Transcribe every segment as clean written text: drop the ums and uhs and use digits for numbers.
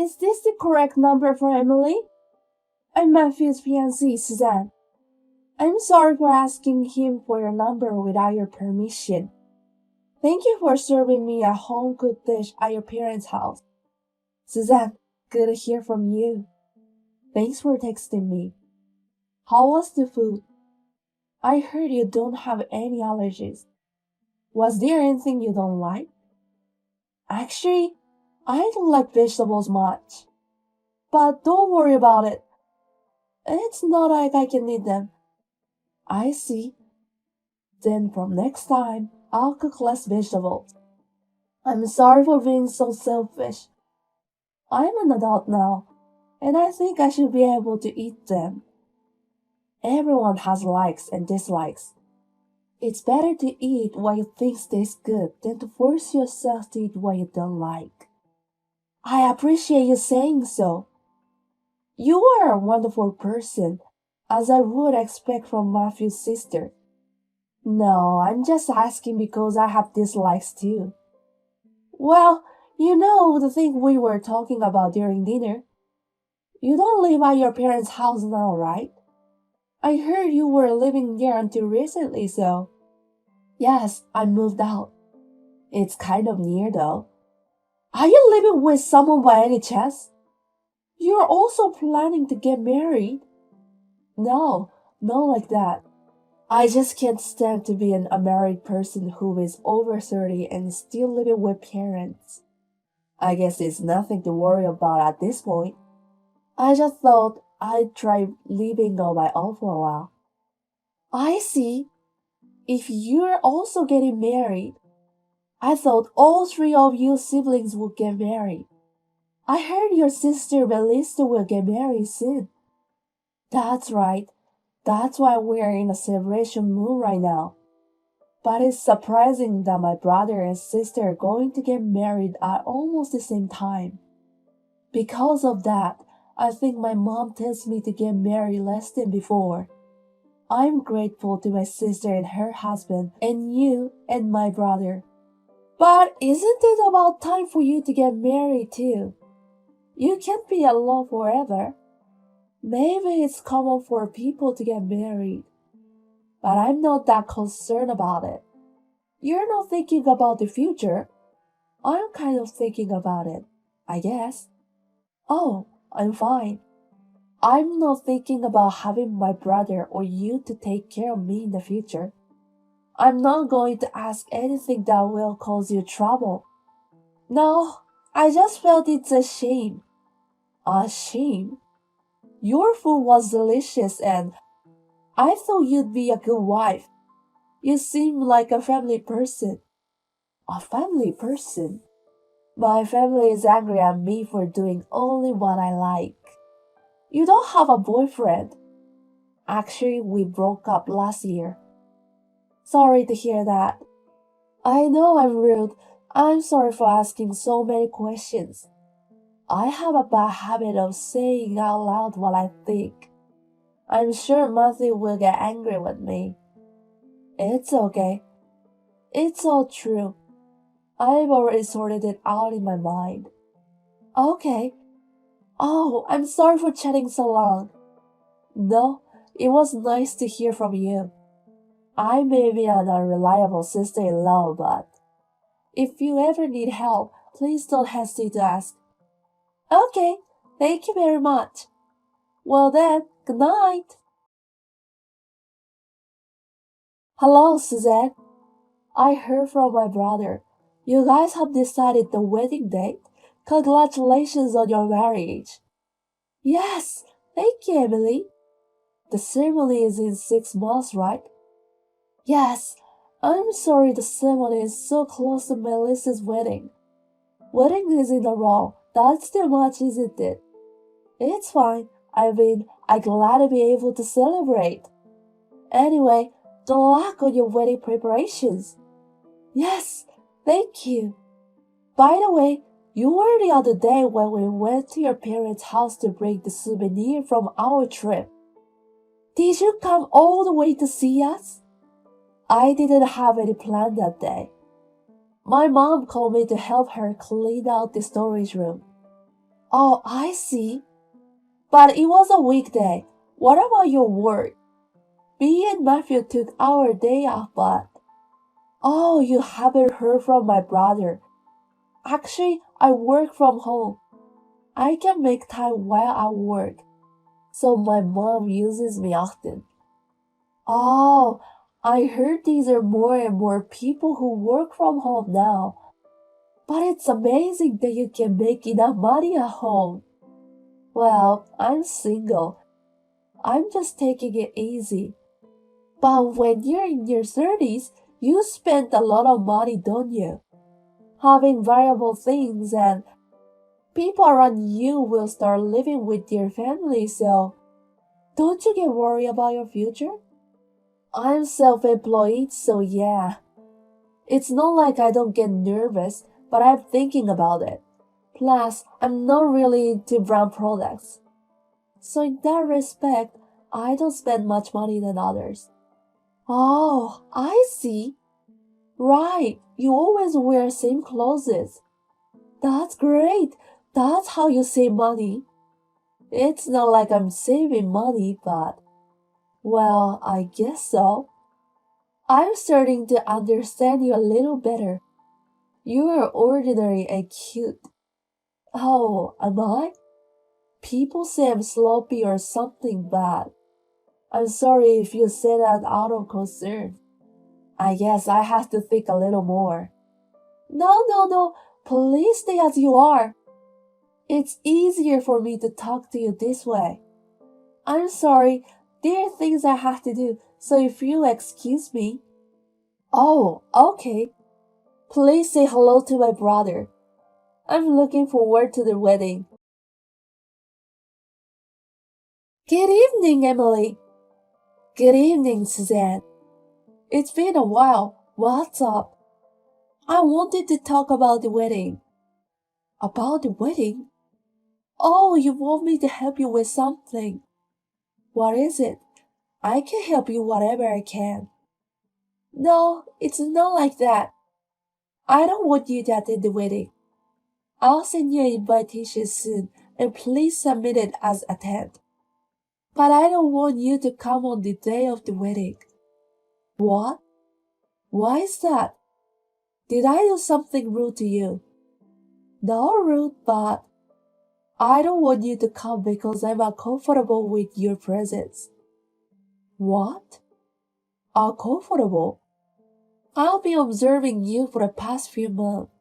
Is this the correct number for Emily? I'm Matthew's fiancée, Suzanne. I'm sorry for asking him for your number without your permission. Thank you for serving me a home-cooked dish at your parents' house. Suzanne, good to hear from you. Thanks for texting me. How was the food? I heard you don't have any allergies. Was there anything you don't like? Actually, I don't like vegetables much. But don't worry about it. It's not like I can eat them. I see. Then from next time, I'll cook less vegetables. I'm sorry for being so selfish. I'm an adult now, and I think I should be able to eat them. Everyone has likes and dislikes. It's better to eat what you think tastes good than to force yourself to eat what you don't like. I appreciate you saying so. You are a wonderful person, as I would expect from Matthew's sister. No, I'm just asking because I have dislikes too. Well, you know the thing we were talking about during dinner. You don't live at your parents' house now, right? I heard you were living there until recently, so. Yes, I moved out. It's kind of near though. Are you living with someone by any chance? You're also planning to get married? No, not like that. I just can't stand to be an unmarried person who is over 30 and still living with parents. I guess it's nothing to worry about at this point. I just thought I'd try living on my own for a while. I see. If you're also getting married, I thought all three of you siblings would get married. I heard your sister Melissa will get married soon. That's right. That's why we're in a celebration mood right now. But it's surprising that my brother and sister are going to get married at almost the same time. Because of that, I think my mom tells me to get married less than before. I'm grateful to my sister and her husband, and you and my brother. But isn't it about time for you to get married too? You can't be alone forever. Maybe it's common for people to get married, but I'm not that concerned about it. You're not thinking about the future. I'm kind of thinking about it, I guess. Oh, I'm fine. I'm not thinking about having my brother or you to take care of me in the future. I'm not going to ask anything that will cause you trouble. No, I just felt it's a shame. A shame? Your food was delicious and I thought you'd be a good wife. You seem like a family person. A family person? My family is angry at me for doing only what I like. You don't have a boyfriend. Actually, we broke up last year. Sorry to hear that. I know I'm rude. I'm sorry for asking so many questions. I have a bad habit of saying out loud what I think. I'm sure Matthew will get angry with me. It's okay. It's all true. I've already sorted it out in my mind. Okay. Oh, I'm sorry for chatting so long. No, it was nice to hear from you. I may be an unreliable sister-in-law, but if you ever need help, please don't hesitate to ask. Okay, thank you very much. Well then, good night. Hello, Suzanne. I heard from my brother. You guys have decided the wedding date. Congratulations on your marriage. Yes, thank you, Emily. The ceremony is in 6 months, right? Yes, I'm sorry the ceremony is so close to Melissa's wedding. Wedding is in the wrong, that's too much, isn't it? It's fine, I'm glad to be able to celebrate. Anyway, good luck on your wedding preparations. Yes, thank you. By the way, you were the other day when we went to your parents' house to bring the souvenir from our trip. Did you come all the way to see us? I didn't have any plan that day. My mom called me to help her clean out the storage room. Oh, I see. But it was a weekday. What about your work? Me and Matthew took our day off, but... Oh, you haven't heard from my brother. Actually, I work from home. I can make time while I work, so my mom uses me often. Oh, I heard these are more and more people who work from home now. But it's amazing that you can make enough money at home. Well, I'm single. I'm just taking it easy. But when you're in your 30s, you spend a lot of money, don't you? Having variable things, and people around you will start living with your family, so don't you get worried about your future? I'm self-employed, so yeah. It's not like I don't get nervous, but I'm thinking about it. Plus, I'm not really into brand products. So in that respect, I don't spend much money than others. Oh, I see. Right, you always wear same clothes. That's great. That's how you save money. It's not like I'm saving money, but, well, I guess so. I'm starting to understand you a little better. You are ordinary and cute. Oh, am I? People say I'm sloppy or something bad. I'm sorry if you say that out of concern. I guess I have to think a little more. No, no, no. Please stay as you are. It's easier for me to talk to you this way. I'm sorry. There are things I have to do, so if you'll excuse me. Oh, okay. Please say hello to my brother. I'm looking forward to the wedding. Good evening, Emily. Good evening, Suzanne. It's been a while. What's up? I wanted to talk about the wedding. About the wedding? Oh, you want me to help you with something. What is it? I can help you whatever I can. No, it's not like that. I don't want you to attend the wedding. I'll send you an invitation soon, and please submit it as attend. But I don't want you to come on the day of the wedding. What? Why is that? Did I do something rude to you? No rude, but I don't want you to come because I'm uncomfortable with your presence. What? Uncomfortable? I've been observing you for the past few months.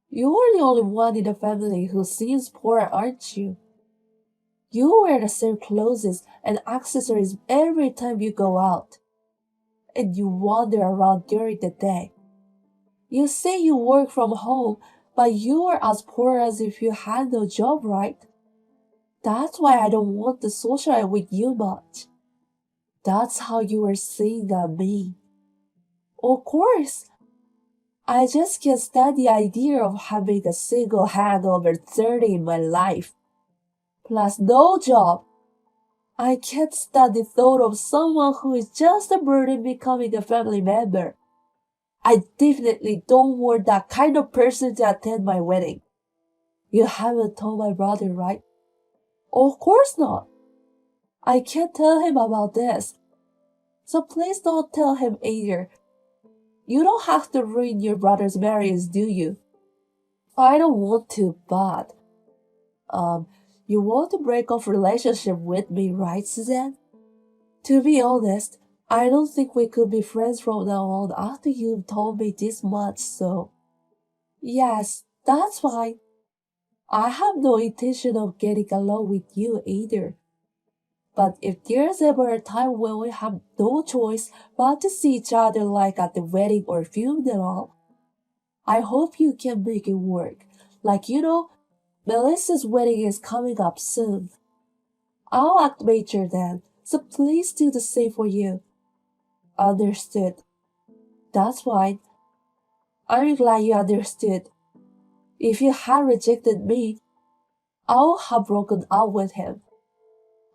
You're the only one in the family who seems poor, aren't you? You wear the same clothes and accessories every time you go out. And you wander around during the day. You say you work from home, but you are as poor as if you had no job, right? That's why I don't want to socialize with you much. That's how you were saying at me. Of course, I just can't stand the idea of having a single hand over 30 in my life. Plus no job. I can't stand the thought of someone who is just a burden becoming a family member. I definitely don't want that kind of person to attend my wedding. You haven't told my brother, right? Of course not. I can't tell him about this. So please don't tell him either. You don't have to ruin your brother's marriage, do you? I don't want to, but... you want to break off relationship with me, right, Suzanne? To be honest, I don't think we could be friends from now on after you've told me this much, so... Yes, that's fine. I have no intention of getting along with you either. But if there's ever a time when we have no choice but to see each other like at the wedding or funeral, I hope you can make it work. Like, Melissa's wedding is coming up soon. I'll act major then, so please do the same for you. Understood. That's fine. I'm glad you understood. If you had rejected me, I would have broken up with him.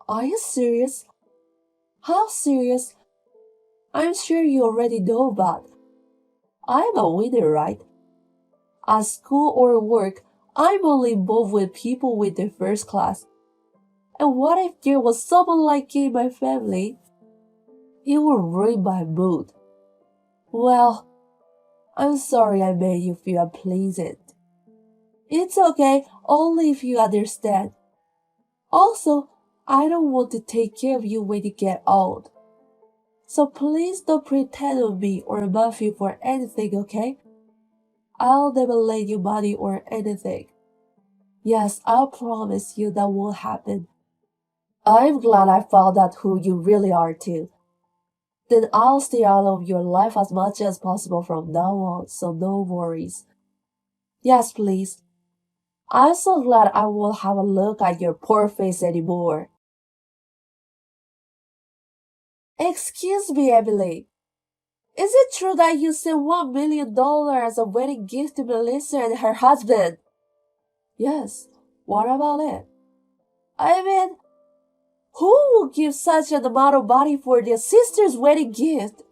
Are you serious? How serious? I'm sure you already know, but I'm a winner, right? At school or work, I'm only involved with people with the first class. And what if there was someone like you in my family? It would ruin my mood. Well, I'm sorry I made you feel unpleasant. It's okay, only if you understand. Also, I don't want to take care of you when you get old. So please don't pretend on me or Matthew for anything, okay? I'll never lend you money or anything. Yes, I'll promise you that won't happen. I'm glad I found out who you really are too. Then I'll stay out of your life as much as possible from now on, so no worries. Yes, please. I'm so glad I won't have a look at your poor face anymore. Excuse me, Emily. Is it true that you sent $1 million as a wedding gift to Melissa and her husband? Yes. What about it? I mean, who would give such an amount of money for their sister's wedding gift?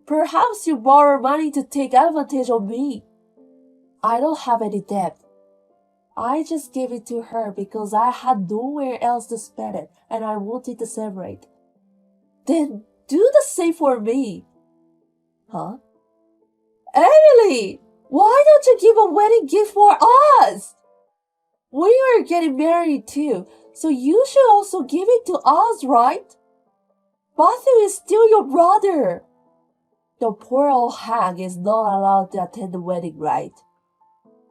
Perhaps you borrow money to take advantage of me. I don't have any debt. I just gave it to her because I had nowhere else to spend it and I wanted to celebrate. Then do the same for me. Huh? Emily! Why don't you give a wedding gift for us? We are getting married too, so you should also give it to us, right? Matthew is still your brother. The poor old hag is not allowed to attend the wedding, right?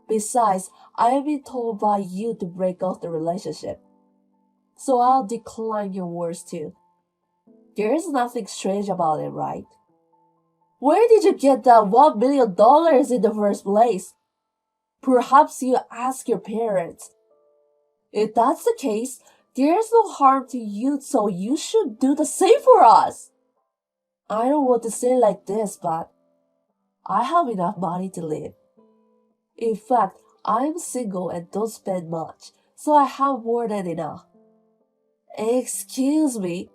Besides, I have been told by you to break off the relationship. So I'll decline your words too. There's nothing strange about it, right? Where did you get that $1 million in the first place? Perhaps you ask your parents. If that's the case, there's no harm to you, so you should do the same for us. I don't want to say it like this, but I have enough money to live. In fact, I'm single and don't spend much, so I have more than enough. Excuse me,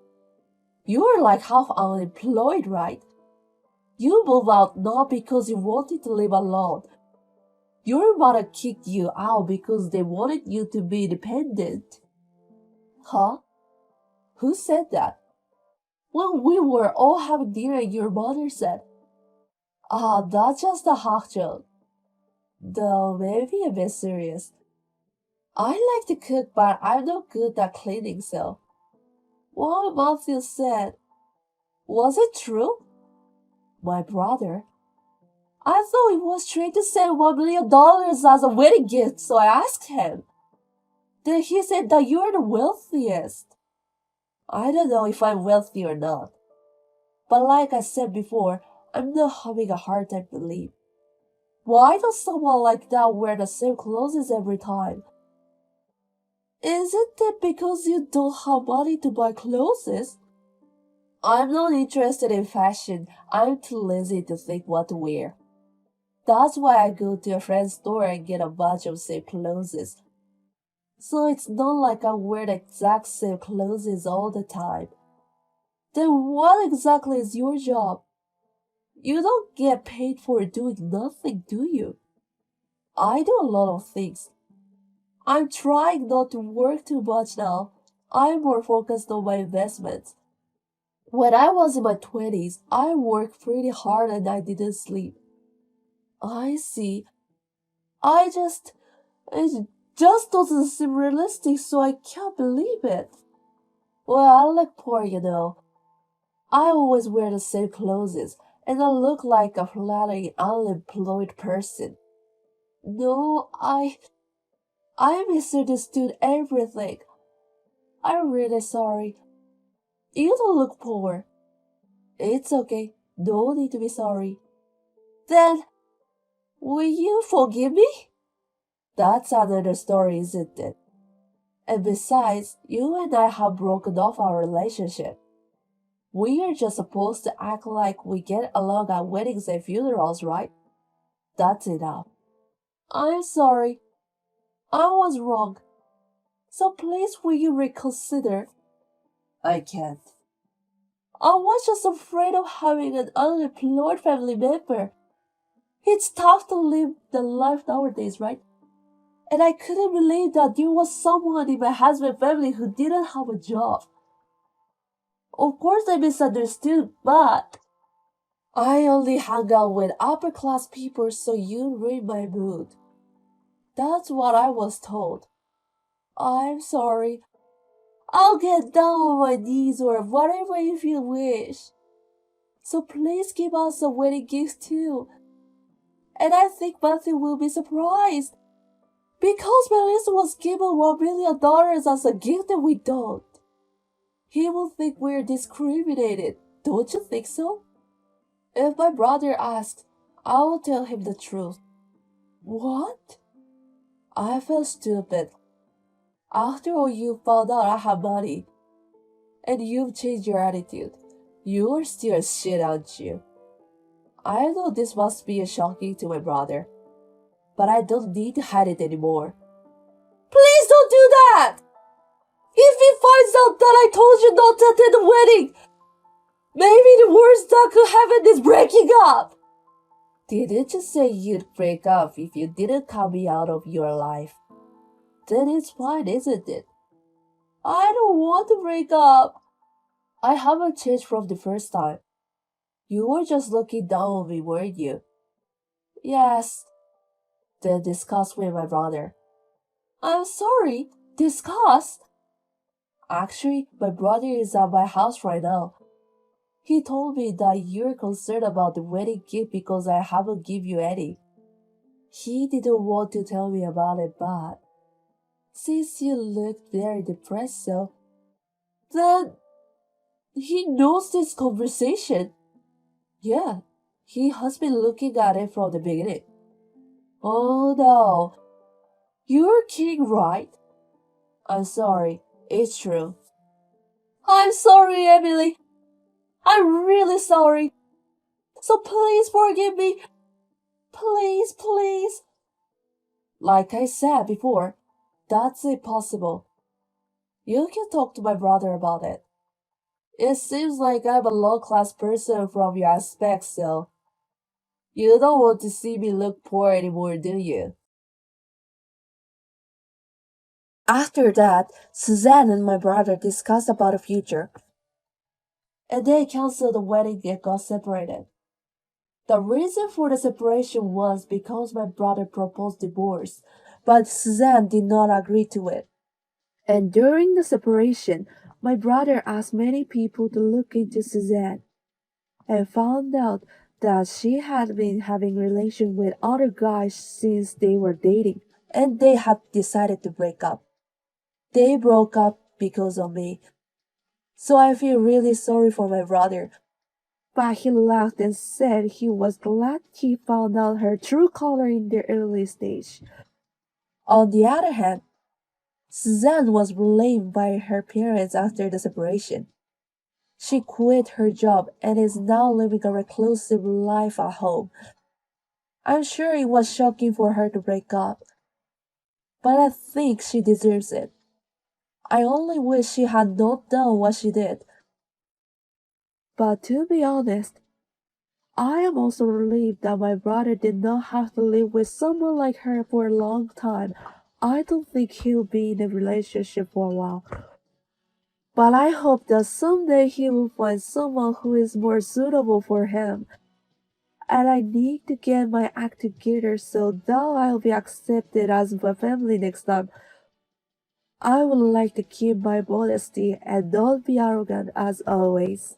you're like half unemployed, right? You moved out not because you wanted to live alone. Your mother kicked you out because they wanted you to be independent. Huh? Who said that? When we were all having dinner, your mother said, that's just a half joke. Though maybe a bit serious. I like to cook, but I'm not good at cleaning, so. What Matthew said, was it true? My brother. I thought it was trying to send $1 million as a wedding gift, so I asked him. Then he said that you're the wealthiest. I don't know if I'm wealthy or not. But like I said before, I'm not having a hard time believing. Why does someone like that wear the same clothes every time? Isn't it because you don't have money to buy clothes? I'm not interested in fashion. I'm too lazy to think what to wear. That's why I go to a friend's store and get a bunch of same clothes. So it's not like I wear the exact same clothes all the time. Then what exactly is your job? You don't get paid for doing nothing, do you? I do a lot of things. I'm trying not to work too much now. I'm more focused on my investments. When I was in my 20s, I worked pretty hard and I didn't sleep. I see. I just, it just doesn't seem realistic, so I can't believe it. Well, I look poor, you know. I always wear the same clothes, and I look like a flattering unemployed person. No, I misunderstood everything. I'm really sorry. You don't look poor. It's okay. No need to be sorry. Then, will you forgive me? That's another story, isn't it? And besides, you and I have broken off our relationship. We are just supposed to act like we get along at weddings and funerals, right? That's enough. I'm sorry. I was wrong. So please will you reconsider? I can't. I was just afraid of having an unemployed family member. It's tough to live the life nowadays, right? And I couldn't believe that there was someone in my husband's family who didn't have a job. Of course I misunderstood, but I only hung out with upper class people so you read my mood. That's what I was told. I'm sorry. I'll get down on my knees or whatever if you wish. So please give us a wedding gift too. And I think Matthew will be surprised. Because Melissa was given $1 million as a gift and we don't. He will think we're discriminated. Don't you think so? If my brother asks, I will tell him the truth. What? I felt stupid. After all, you found out I have money. And you've changed your attitude. You're still a shit, aren't you? I know this must be shocking to my brother. But I don't need to hide it anymore. Please don't do that! If he finds out that I told you not to attend the wedding, maybe the worst that could happen is breaking up. Didn't you say you'd break up if you didn't cut me out of your life? Then it's fine, isn't it? I don't want to break up. I haven't changed from the first time. You were just looking down on me, weren't you? Yes. Then discuss with my brother. I'm sorry, discuss? Actually, my brother is at my house right now. He told me that you're concerned about the wedding gift because I haven't given you any. He didn't want to tell me about it, but since you looked very depressed, so then he knows this conversation. Yeah, he has been looking at it from the beginning. Oh no, you're kidding, right? I'm sorry, it's true. I'm sorry, Emily. I'm really sorry. So please forgive me. Please, please. Like I said before, that's impossible. You can talk to my brother about it. It seems like I'm a low-class person from your aspect, so you don't want to see me look poor anymore, do you? After that, Suzanne and my brother discussed about the future, and they canceled the wedding and got separated. The reason for the separation was because my brother proposed divorce, but Suzanne did not agree to it. And during the separation, my brother asked many people to look into Suzanne and found out that she had been having relations with other guys since they were dating, and they had decided to break up. They broke up because of me. So I feel really sorry for my brother. But he laughed and said he was glad he found out her true color in the early stage. On the other hand, Suzanne was blamed by her parents after the separation. She quit her job and is now living a reclusive life at home. I'm sure it was shocking for her to break up, but I think she deserves it. I only wish she had not done what she did. But to be honest, I am also relieved that my brother did not have to live with someone like her for a long time. I don't think he'll be in a relationship for a while. But I hope that someday he will find someone who is more suitable for him. And I need to get my act together so that I'll be accepted as my family next time. I would like to keep my modesty and not be arrogant as always.